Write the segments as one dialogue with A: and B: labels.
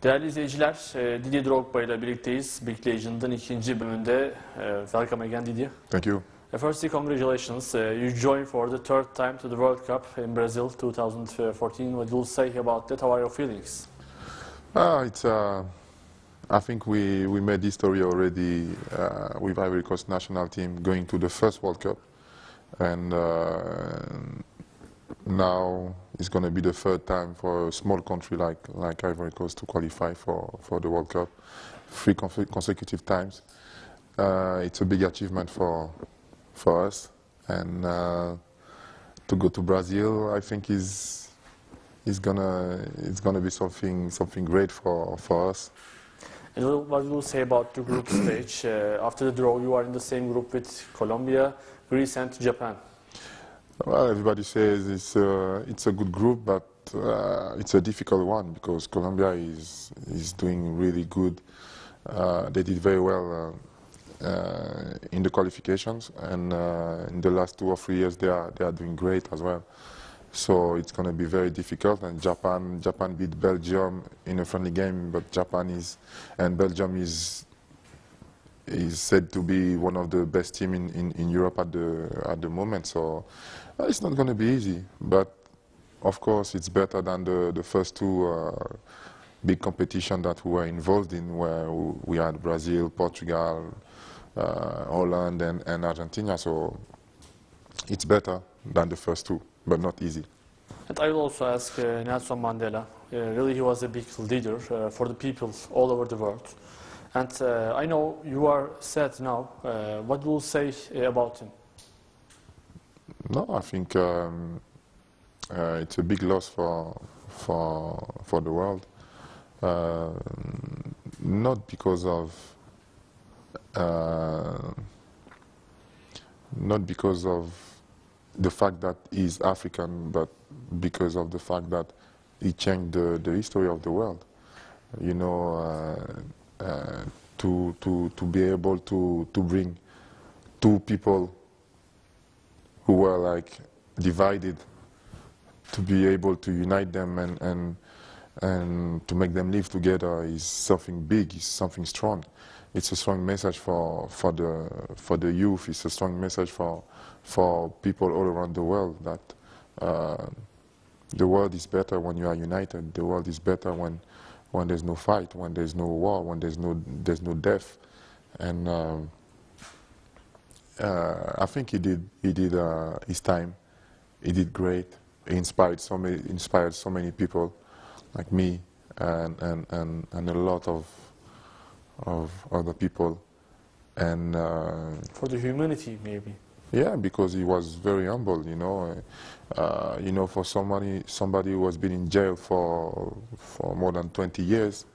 A: Değerli izleyiciler, Didier Drogba ile birlikteyiz. Big Legend'ın ikinci bölümünde. Welcome again, Didier.
B: Thank you.
A: Firstly, congratulations. You joined for the third time to the World Cup in Brazil 2014. What will you say about that? How are your feelings?
B: I think we made history already with Ivory Coast national team going to the first World Cup, and now it's going to be the third time for a small country like Ivory Coast to qualify for the World Cup, 3 consecutive times. It's a big achievement for us, and to go to Brazil, I think is gonna be something great for us.
A: And what will you say about the group stage? After the draw, you are in the same group with Colombia, Greece, and Japan.
B: Well, everybody says it's a good group, but it's a difficult one because Colombia is doing really good. They did very well in the qualifications, and in the last 2 or 3 years they are doing great as well. So it's going to be very difficult. And Japan beat Belgium in a friendly game, but Belgium is said to be one of the best team in Europe at the moment. So it's not going to be easy, but of course it's better than the first 2 big competition that we were involved in, where we had Brazil, Portugal, Holland, and Argentina. So it's better than the first 2, but not easy.
A: And I will also ask Nelson Mandela. Really, he was a big leader for the people all over the world. And I know you are sad now. What will you say about him?
B: No, I think it's a big loss for the world. Not because of the fact that he's African, but because of the fact that he changed the history of the world. You know, to be able to bring 2 people who were like divided, to be able to unite them and to make them live together is something big, is something strong. It's a strong message for the youth. It's a strong message for people all around the world that the world is better when you are united. The world is better when there's no fight, when there's no war, when there's no death. And I think he did his time. He did great. He inspired so many people like me and a lot of other people. And
A: for the humanity, maybe.
B: Yeah, because he was very humble, you know. For somebody who has been in jail for more than 20 years,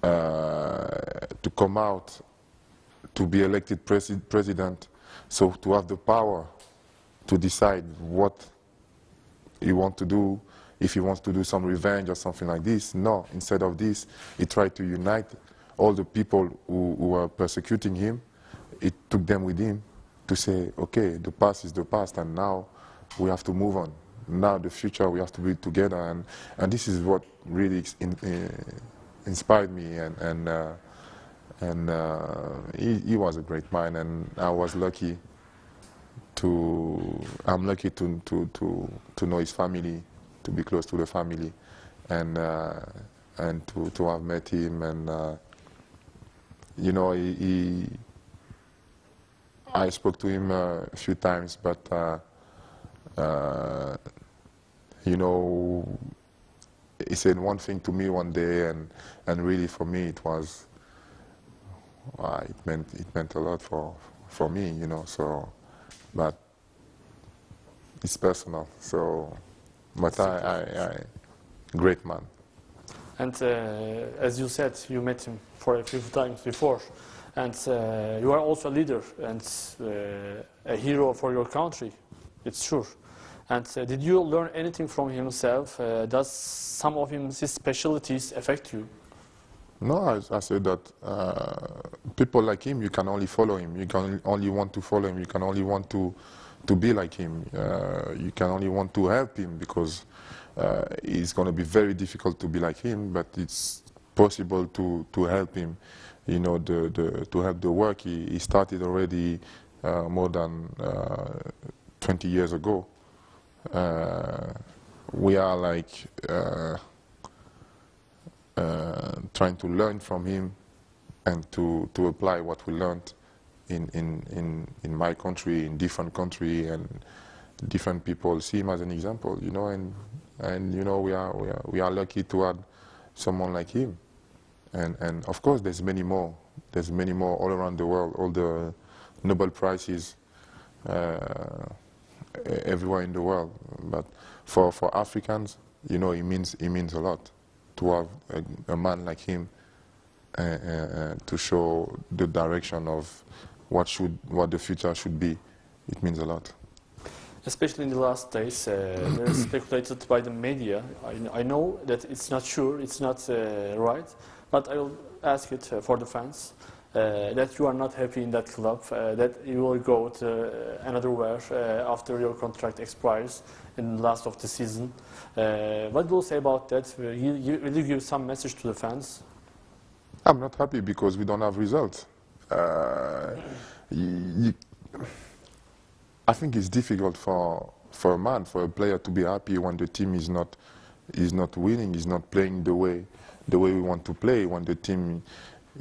B: to come out, to be elected president, so to have the power to decide what he wants to do, if he wants to do some revenge or something like this. No, instead of this, he tried to unite all the people who were persecuting him. He took them with him to say, okay, the past is the past, and now we have to move on. Now the future, we have to build together, and this is what really inspired me, and he was a great man, and I was lucky I'm lucky to know his family, to be close to the family, and to have met him, and you know, I spoke to him a few times, but you know, he said one thing to me one day, and really for me it was it meant a lot for me, you know. So, but it's personal. So, but I great man.
A: And as you said, you met him for a few times before. And you are also a leader and a hero for your country, it's true. And did you learn anything from himself? Does some of his specialties affect you?
B: No, I said that people like him, you can only follow him. You can only want to follow him. You can only want to to be like him. You can only want to help him because it's going to be very difficult to be like him, but it's possible to help him. You know, to help the work he started already more than 20 years ago. We are like trying to learn from him and to apply what we learned in my country, in different country, and different people see him as an example, you know, and you know, we are lucky to have someone like him. And of course there's many more all around the world, all the Nobel Prizes everywhere in the world. But for Africans, you know, it means a lot to have a man like him to show the direction of what the future should be. It means a lot.
A: Especially in the last days, there is speculated by the media. I know that it's not sure, it's not right, but I will ask it for the fans, that you are not happy in that club, that you will go to anotherwhere after your contract expires in the last of the season. What will you say about that? Will you give some message to the fans?
B: I'm not happy because we don't have results. I think it's difficult for a man, for a player to be happy when the team is not winning, is not playing the way we want to play, when the team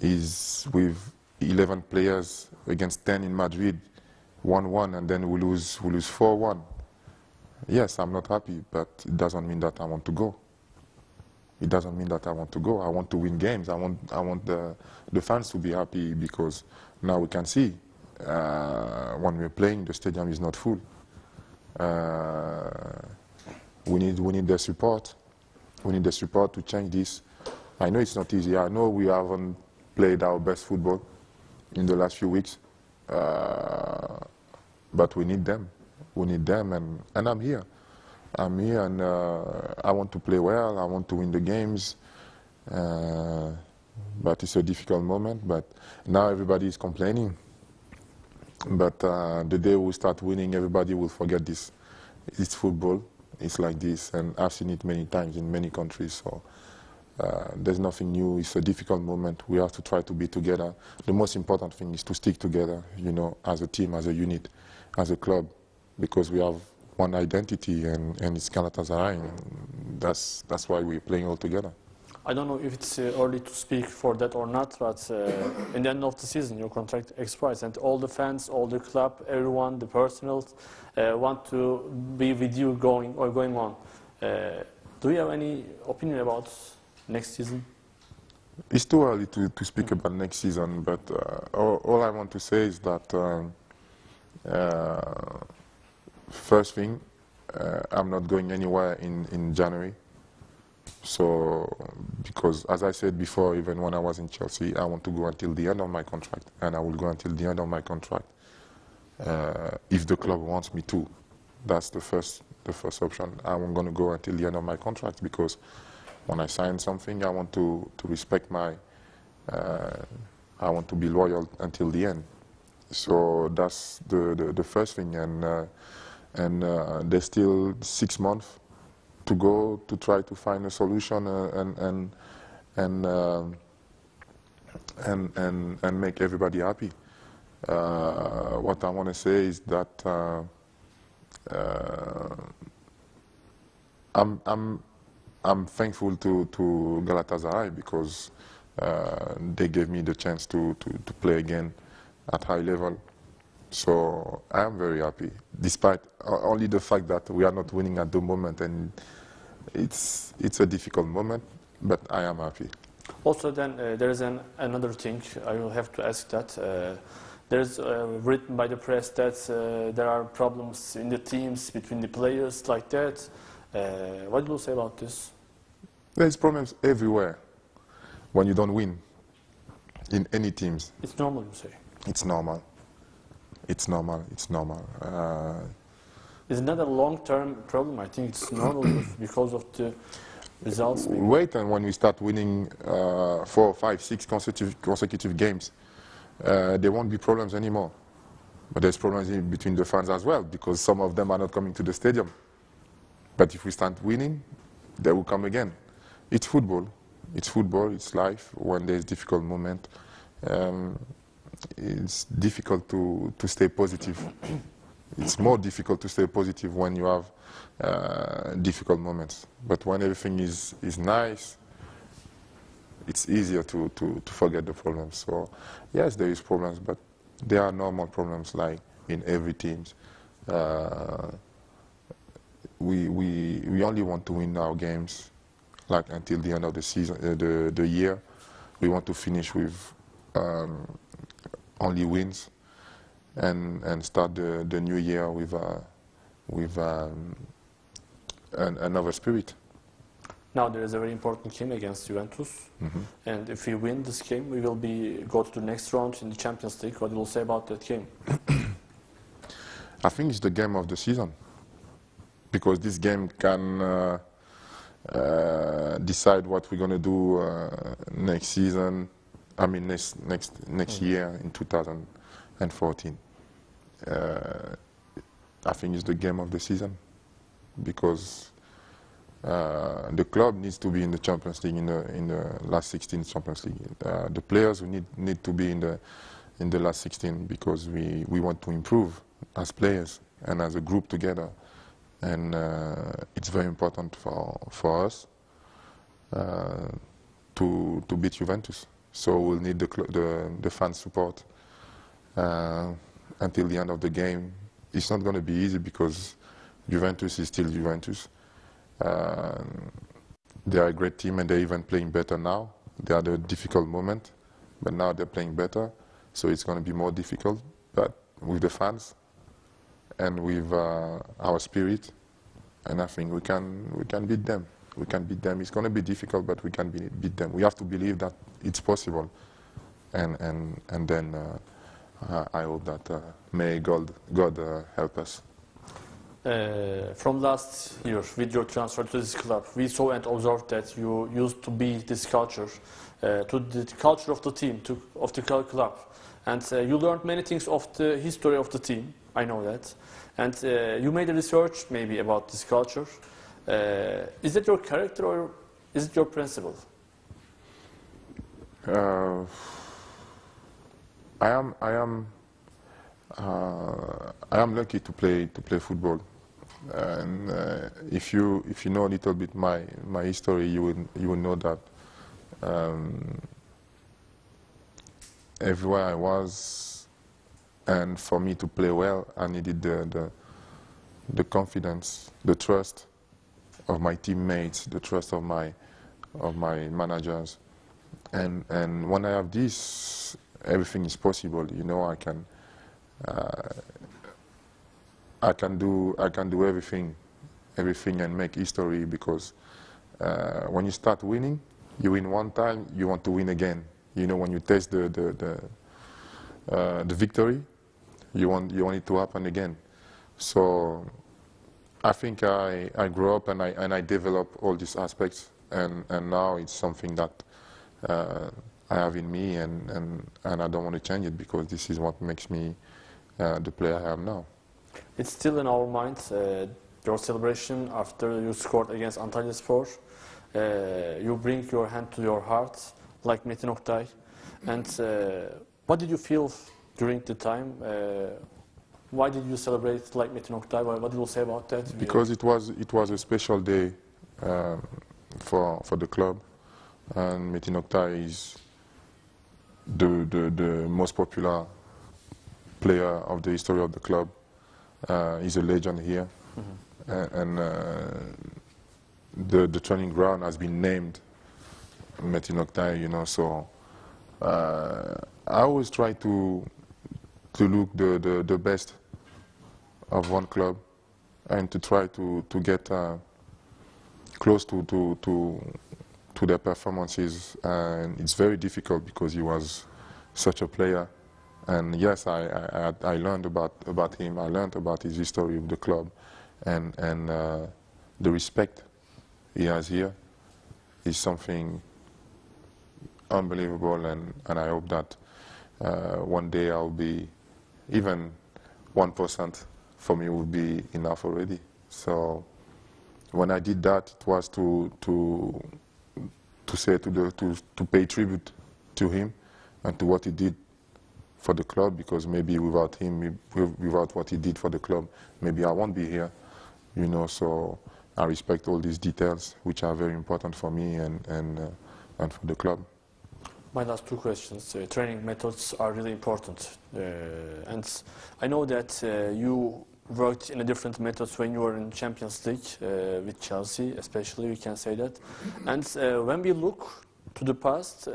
B: is with 11 players against 10 in Madrid, 1-1, and then we lose 4-1. Yes, I'm not happy, but it doesn't mean that I want to go. It doesn't mean that I want to go. I want to win games. I want the fans to be happy because now we can see when we're playing, the stadium is not full. We need their support. We need the support to change this. I know it's not easy. I know we haven't played our best football in the last few weeks, but we need them. We need them, and I'm here. I'm here, and I want to play well. I want to win the games, but it's a difficult moment. But now everybody is complaining. But the day we start winning, everybody will forget this. It's football. It's like this, and I've seen it many times in many countries. So there's nothing new. It's a difficult moment. We have to try to be together. The most important thing is to stick together, you know, as a team, as a unit, as a club, because we have one identity, and it's Galatasaray'in. That's why we're playing all together.
A: I don't know if it's early to speak for that or not, but in the end of the season, your contract expires, and all the fans, all the club, everyone, the personnel want to be with you going on. Do you have any opinion about next season?
B: It's too early to speak about next season, but all I want to say is that first thing, I'm not going anywhere in January. So, because as I said before, even when I was in Chelsea, I want to go until the end of my contract, and I will go until the end of my contract if the club wants me to. That's the first option. I'm going to go until the end of my contract because when I sign something, I want to respect my. I want to be loyal until the end. So that's the first thing, and there's still 6 months to go to try to find a solution and make everybody happy. What I want to say is that I'm thankful to Galatasaray because they gave me the chance to play again at high level. So I am very happy, despite only the fact that we are not winning at the moment, and it's a difficult moment, but I am happy.
A: Also, then there is another thing I will have to ask that. There's written by the press that there are problems in the teams between the players like that. What do you say about this?
B: There's problems everywhere when you don't win in any teams.
A: It's normal, you say?
B: It's normal. It's normal. It's normal.
A: It's not a long-term problem. I think it's normal because of the results. Maybe.
B: Wait, and when we start winning 4, 5, 6 consecutive games, there won't be problems anymore. But there's problems between the fans as well, because some of them are not coming to the stadium. But if we start winning, they will come again. It's football. It's football. It's life. When there's difficult moment, it's difficult to stay positive. It's more difficult to stay positive when you have difficult moments. But when everything is nice, it's easier to forget the problems. So yes, there is problems, but there are normal problems like in every team. We only want to win our games like until the end of the season, the year. We want to finish with only wins and start the new year with another spirit.
A: Now there is a very important game against Juventus, and if we win this game, we will go to the next round in the Champions League. What do you say about that game?
B: I think it's the game of the season, because this game can decide what we're going to do next season. I mean next year in 2014. I think it's the game of the season, because the club needs to be in the Champions League, in the last 16 Champions League. The players need to be in the last 16, because we want to improve as players and as a group together, and it's very important for us to beat Juventus. So we'll need the fan support until the end of the game. It's not going to be easy, because Juventus is still Juventus. They are a great team, and they're even playing better now. They had a difficult moment, but now they're playing better, so it's going to be more difficult. But with the fans and with our spirit, and I think we can beat them. We can beat them. It's going to be difficult, but we can beat them. We have to believe that it's possible, and then I hope that may God help us.
A: From last year, with your transfer to this club, we saw and observed that you used to be this culture, to the culture of the team, of the club. And you learned many things of the history of the team, I know that. And you made a research maybe about this culture. Is it your character, or is it your principle?
B: I am lucky to play football, and if you know a little bit my history, you will know that everywhere I was, and for me to play well, I needed the confidence, the trust of my teammates, the trust of my managers, and when I have this, everything is possible. You know, I can do everything and make history, because when you start winning, you win one time, you want to win again. You know, when you taste the victory, you want it to happen again. So I think I grew up and I developed all these aspects, and now it's something that I have in me, and I don't want to change it, because this is what makes me the player I am now.
A: It's still in our minds, your celebration after you scored against Antalyaspor. You bring your hand to your heart, like Metin Oktay. And what did you feel during the time? Why did you celebrate like Metin Oktay? What did you say about that?
B: Because it was a special day for the club, and Metin Oktay is the most popular player of the history of the club. He's a legend here, and the training ground has been named Metin Oktay. You know, so I always try to look the best of one club, and to try to get close to their performances, and it's very difficult because he was such a player. And yes, I learned about him. I learned about his history with the club, and the respect he has here is something unbelievable. And I hope that one day I'll be even 1% for me would be enough already. So when I did that, it was to say to pay tribute to him and to what he did for the club, because maybe without him, without what he did for the club, maybe I won't be here, you know. So I respect all these details, which are very important for me and for the club.
A: My last two questions. Training methods are really important, and I know that you worked in a different methods when you were in Champions League with Chelsea, especially, we can say that. And when we look to the past,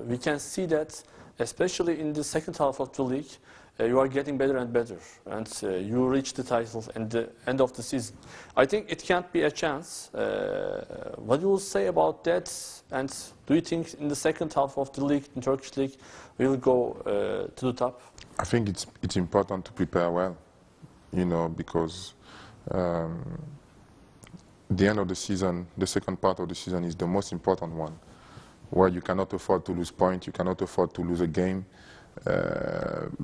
A: we can see that, especially in the second half of the league, you are getting better and better, and you reach the title at the end of the season. I think it can't be a chance. What do you say about that? And do you think in the second half of the league, in Turkish league, we will go to the top?
B: I think it's important to prepare well, you know, because the end of the season, the second part of the season is the most important one, where you cannot afford to lose points, you cannot afford to lose a game,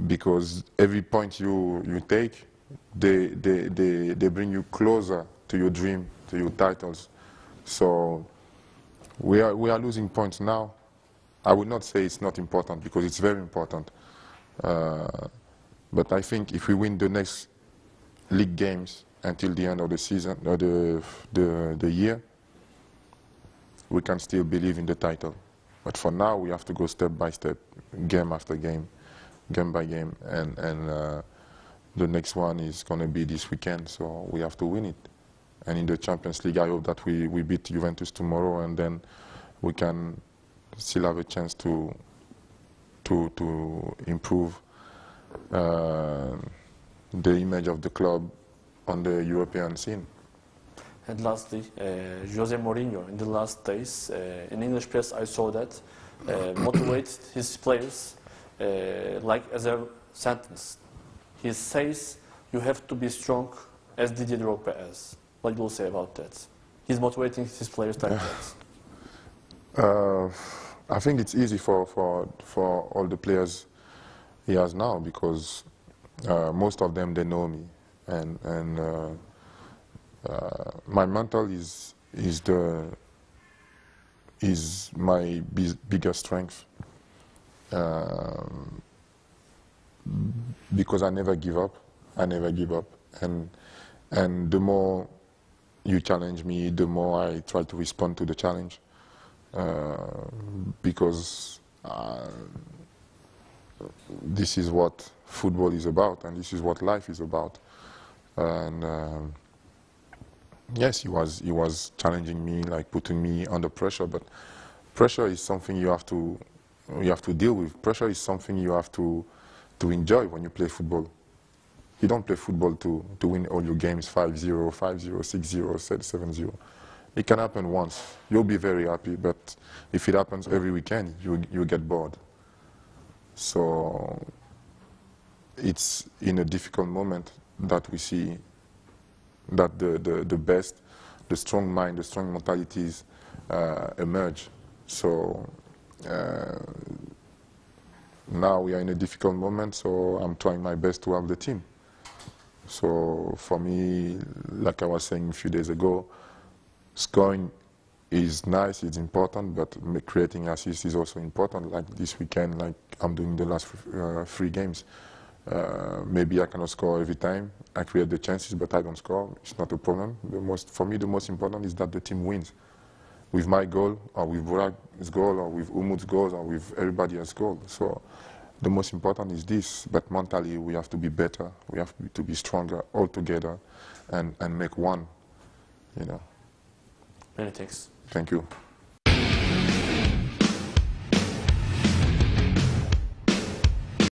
B: because every point you take, they bring you closer to your dream, to your titles. So we are losing points now. I would not say it's not important, because it's very important. But I think if we win the next league games until the end of the season or the year, we can still believe in the title. But for now, we have to go step by step, game after game, game by game, and the next one is going to be this weekend, so we have to win it. And in the Champions League, I hope that we beat Juventus tomorrow, and then we can still have a chance to improve the image of the club on the European scene.
A: And lastly, Jose Mourinho, in the last days, in English press I saw that, motivated his players like as a sentence. He says, you have to be strong as Didier Drogba is. What do you say about that? He's motivating his players like that.
B: I think it's easy for all the players he has now, because most of them, they know me, and my mental is my biggest strength, because I never give up. I never give up, and the more you challenge me, the more I try to respond to the challenge, because this is what football is about, and this is what life is about. And yes, he was challenging me, like putting me under pressure. But pressure is something you have to deal with. Pressure is something you have to enjoy when you play football. You don't play football to win all your games 5-0, 5-0, 6-0, 7-0. It can happen once. You'll be very happy, but if it happens every weekend, you get bored. So it's in a difficult moment that we see that the best, the strong mind, the strong mentalities emerge. So now we are in a difficult moment, so I'm trying my best to help the team. So for me, like I was saying a few days ago, scoring is nice, it's important, but creating assists is also important. Like this weekend, like I'm doing the last 3 games. Maybe I cannot score every time. I create the chances, but I don't score. It's not a problem. For me, the most important is that the team wins. With my goal, or with Burak's goal, or with Umut's goals, or with everybody else's goal. So the most important is this. But mentally, we have to be better. We have to be stronger all together, and make one. You know.
A: Many thanks.
B: Thank you.